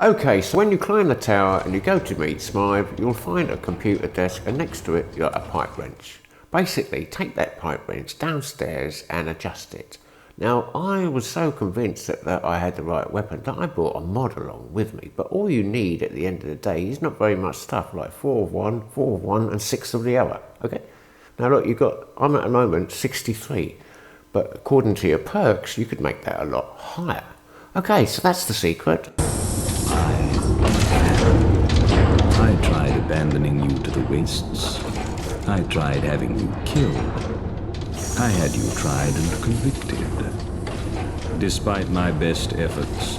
Okay, so when you climb the tower and you go to meet Smythe, you'll find a computer desk and next to it you've got a pipe wrench. Basically, take that pipe wrench downstairs and adjust it. Now, I was so convinced that I had the right weapon that I brought a mod along with me, but all you need at the end of the day is not very much stuff, like 4 of one, 4 of one and 6 of the other, okay? Now look, I'm at the moment 63, but according to your perks, you could make that a lot higher. Okay, so that's the secret. I tried abandoning you to the wastes. I tried having you killed. I had you tried and convicted. Despite my best efforts,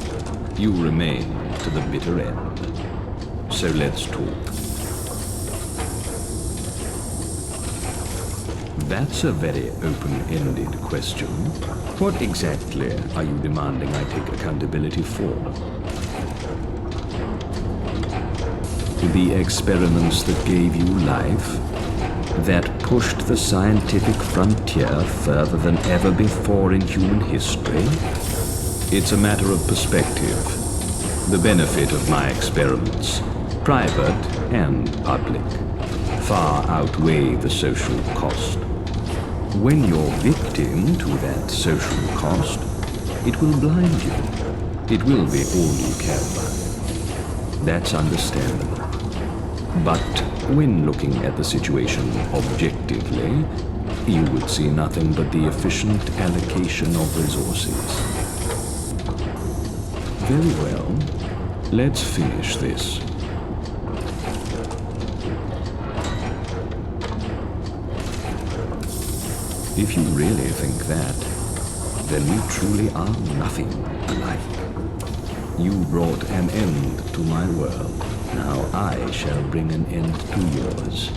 you remain to the bitter end. So let's talk. That's a very open-ended question. What exactly are you demanding I take accountability for? The experiments that gave you life? That pushed the scientific frontier further than ever before in human history? It's a matter of perspective. The benefit of my experiments, private and public, far outweigh the social cost. When you're victim to that social cost, it will blind you. It will be all you care about. That's understandable. But when looking at the situation objectively, you would see nothing but the efficient allocation of resources. Very well. Let's finish this. If you really think that, then we truly are nothing alike. You brought an end to my world. Now I shall bring an end to yours.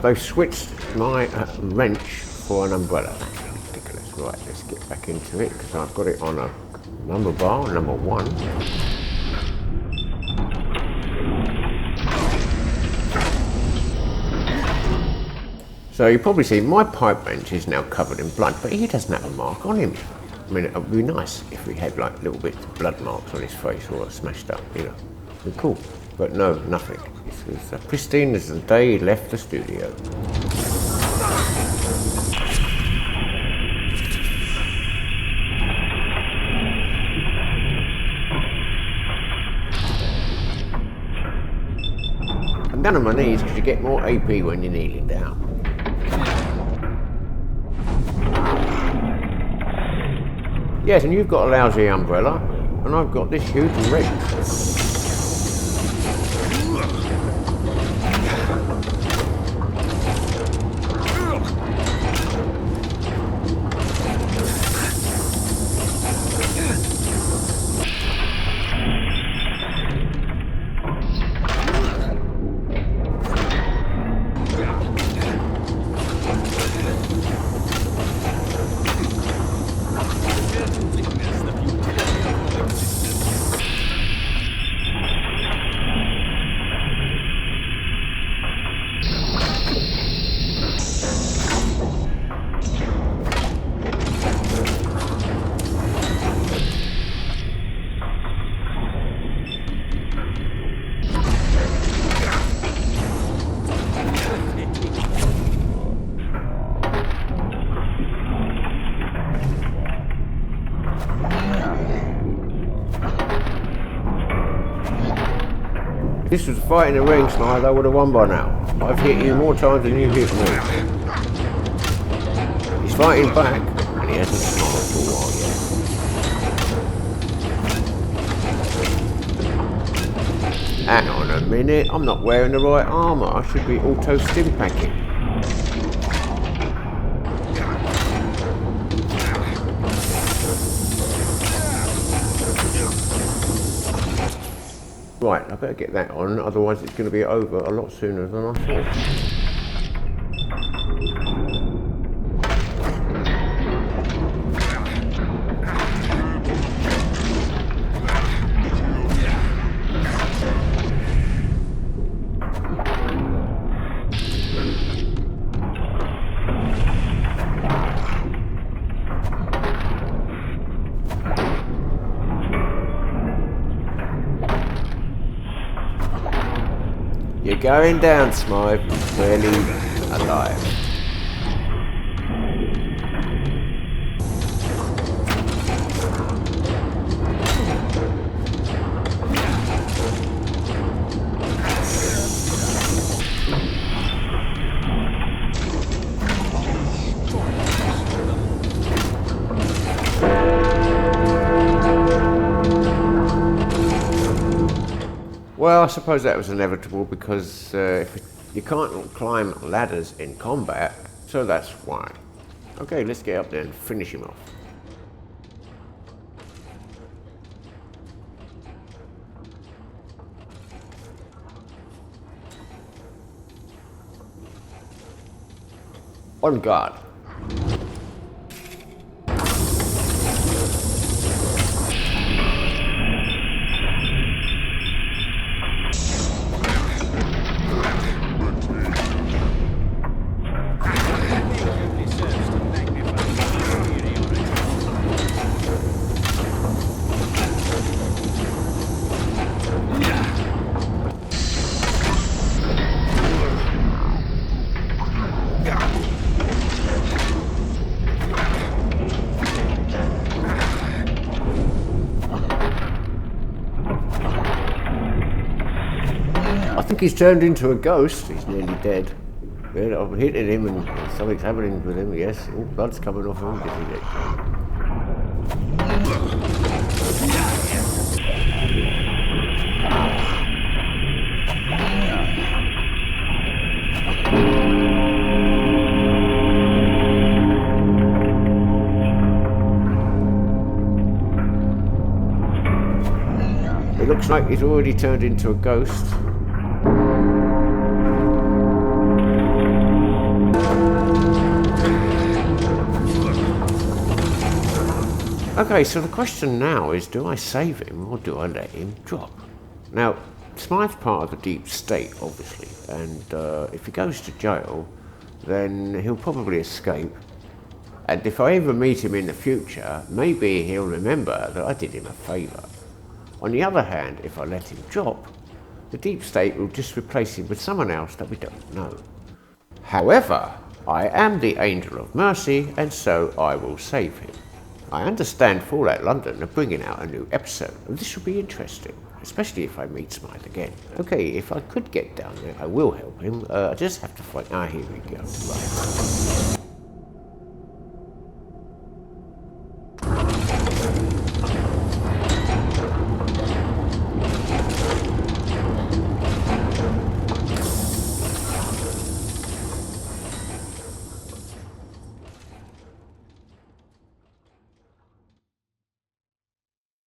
They switched my wrench for an umbrella. That's ridiculous. Right, let's get back into it because I've got it on a number bar, number 1. So you probably see my pipe wrench is now covered in blood, but he doesn't have a mark on him. I mean, it would be nice if he had like little bits of blood marks on his face or smashed up, you know. It'd be cool. But no, nothing. It's as pristine as the day he left the studio. I'm down on my knees because you get more AP when you're kneeling down. Yes, and you've got a lousy umbrella, and I've got this huge wrench. This was a fight in the ring, Smythe, I would have won by now. I've hit you more times than you hit me. He's fighting back, and he hasn't smiled for a while yet. Hang on a minute, I'm not wearing the right armour. I should be auto-stim packing. Right, I better get that on, otherwise it's going to be over a lot sooner than I thought. going down, Smythe. He's barely alive. Well, I suppose that was inevitable because you can't climb ladders in combat, so that's why. Okay, let's get up there and finish him off. On guard. I think he's turned into a ghost. He's nearly dead. Yeah, I've hit him and something's happening with him, yes. Oh, blood's coming off him. It looks like he's already turned into a ghost. Okay, so the question now is, do I save him or do I let him drop? Now, Smythe's part of the deep state, obviously, and if he goes to jail, then he'll probably escape. And if I ever meet him in the future, maybe he'll remember that I did him a favour. On the other hand, if I let him drop, the deep state will just replace him with someone else that we don't know. However, I am the Angel of Mercy, and so I will save him. I understand Fallout London are bringing out a new episode, and this will be interesting, especially if I meet Smythe again. Okay, if I could get down there, I will help him. I just have to find... here we go. Right.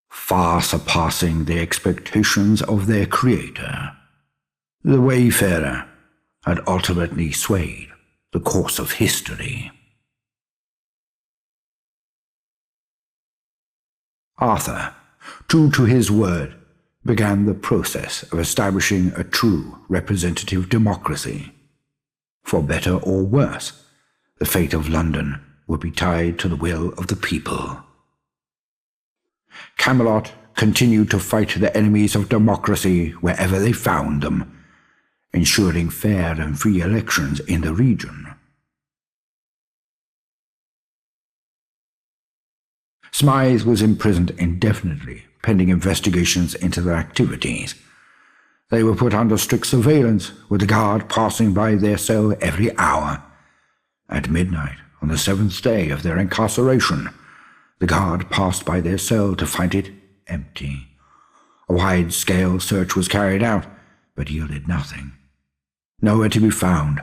Far surpassing the expectations of their creator, the Wayfarer had ultimately swayed the course of history. Arthur, true to his word, began the process of establishing a true representative democracy. For better or worse, the fate of London would be tied to the will of the people. Camelot continued to fight the enemies of democracy wherever they found them, ensuring fair and free elections in the region. Smythe was imprisoned indefinitely, pending investigations into their activities. They were put under strict surveillance, with a guard passing by their cell every hour. At midnight, on the 7th day of their incarceration, the guard passed by their cell to find it empty. A wide-scale search was carried out, but yielded nothing. Nowhere to be found,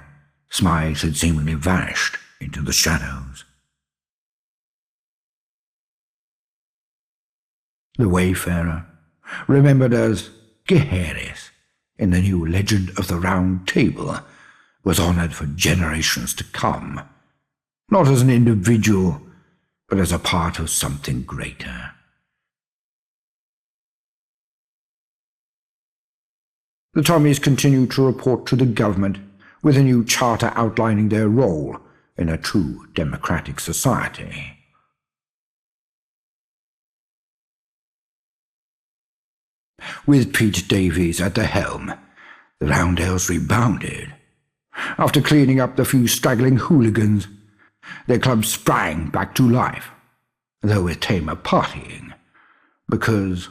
Smythe had seemingly vanished into the shadows. The Wayfarer, remembered as Geharis in the new legend of the Round Table, was honored for generations to come, not as an individual, but as a part of something greater. The Tommies continued to report to the government, with a new charter outlining their role in a true democratic society. With Pete Davies at the helm, the Roundels rebounded. After cleaning up the few straggling hooligans, their club sprang back to life, though with tamer partying, because,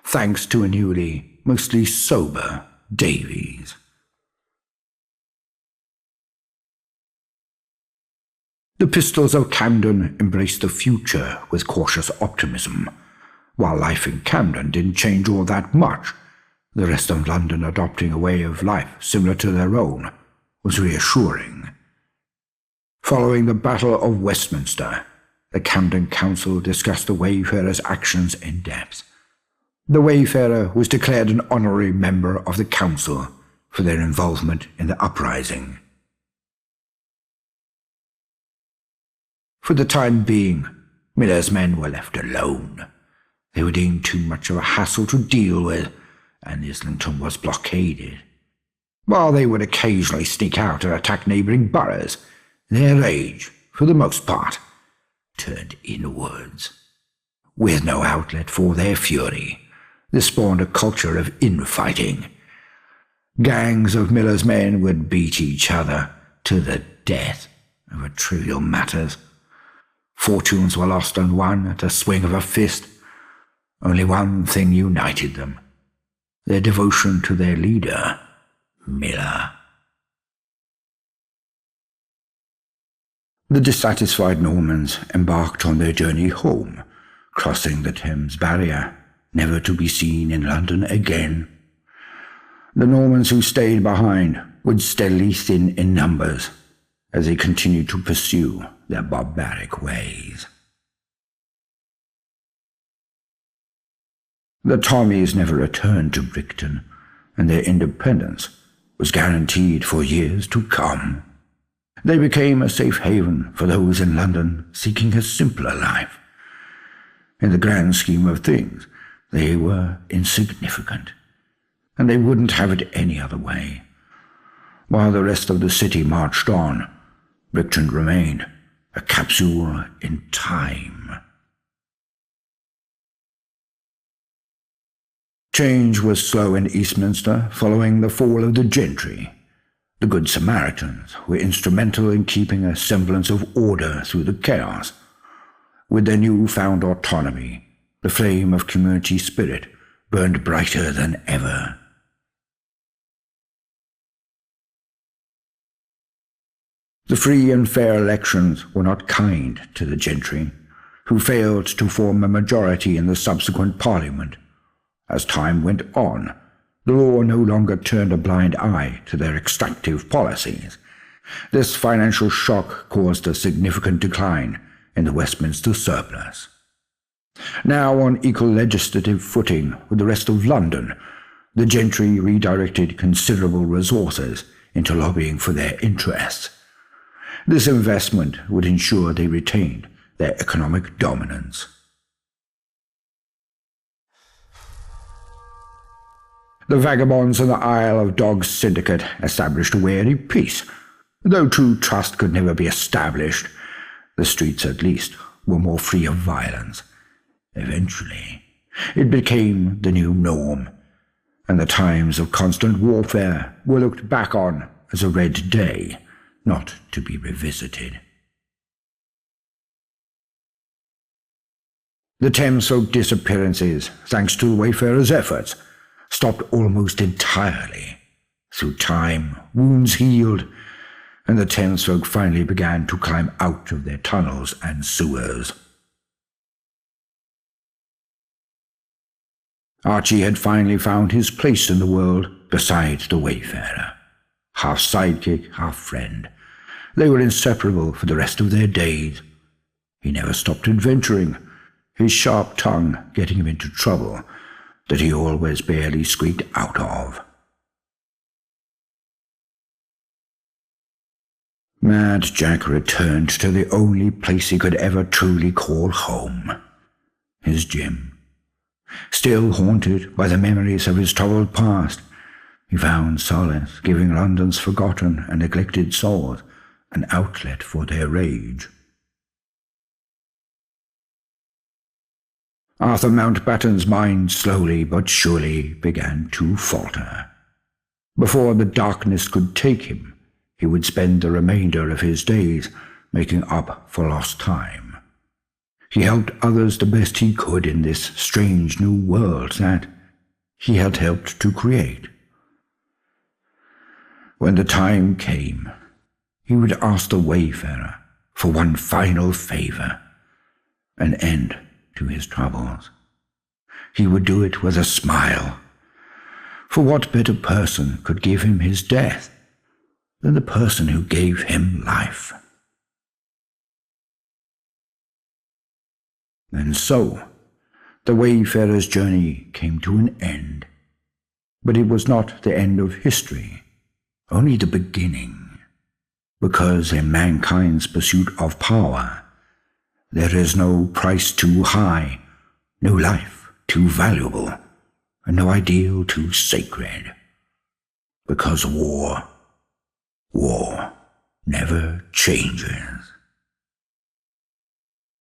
thanks to a newly, mostly sober Davies. The Pistols of Camden embraced the future with cautious optimism. While life in Camden didn't change all that much, the rest of London adopting a way of life similar to their own was reassuring. Following the Battle of Westminster, the Camden Council discussed the Wayfarers' actions in depth. The Wayfarer was declared an honorary member of the Council for their involvement in the uprising. For the time being, Miller's men were left alone. They were deemed too much of a hassle to deal with, and Islington was blockaded. While they would occasionally sneak out and attack neighbouring boroughs, their rage, for the most part, turned inwards. With no outlet for their fury, this spawned a culture of infighting. Gangs of Miller's men would beat each other to the death over trivial matters. Fortunes were lost and won at a swing of a fist. Only one thing united them: their devotion to their leader, Miller. The dissatisfied Normans embarked on their journey home, crossing the Thames barrier, never to be seen in London again. The Normans who stayed behind would steadily thin in numbers as they continued to pursue their barbaric ways. The Tommies never returned to Brixton, and their independence was guaranteed for years to come. They became a safe haven for those in London seeking a simpler life. In the grand scheme of things, they were insignificant, and they wouldn't have it any other way. While the rest of the city marched on, Brixton remained a capsule in time. Change was slow in Eastminster following the fall of the gentry. The Good Samaritans were instrumental in keeping a semblance of order through the chaos. With their newfound autonomy, the flame of community spirit burned brighter than ever. The free and fair elections were not kind to the gentry, who failed to form a majority in the subsequent Parliament. As time went on, the law no longer turned a blind eye to their extractive policies. This financial shock caused a significant decline in the Westminster surplus. Now on equal legislative footing with the rest of London, the gentry redirected considerable resources into lobbying for their interests. This investment would ensure they retained their economic dominance. The vagabonds in the Isle of Dogs syndicate established a wary peace. Though true trust could never be established, the streets at least were more free of violence. Eventually, it became the new norm, and the times of constant warfare were looked back on as a red day, not to be revisited. The Thames folk disappearances, thanks to the Wayfarers' efforts, stopped almost entirely. Through time, wounds healed, and the Thames folk finally began to climb out of their tunnels and sewers. Archie had finally found his place in the world beside the Wayfarer. Half sidekick, half friend. They were inseparable for the rest of their days. He never stopped adventuring, his sharp tongue getting him into trouble that he always barely squeaked out of. Mad Jack returned to the only place he could ever truly call home, his gym. Still haunted by the memories of his troubled past, he found solace giving London's forgotten and neglected souls an outlet for their rage. Arthur Mountbatten's mind slowly but surely began to falter. Before the darkness could take him, he would spend the remainder of his days making up for lost time. He helped others the best he could in this strange new world that he had helped to create. When the time came, he would ask the wayfarer for one final favor, an end to his troubles. He would do it with a smile, for what better person could give him his death than the person who gave him life? And so, the wayfarer's journey came to an end. But it was not the end of history, only the beginning, because in mankind's pursuit of power, there is no price too high, no life too valuable, and no ideal too sacred, because war never changes.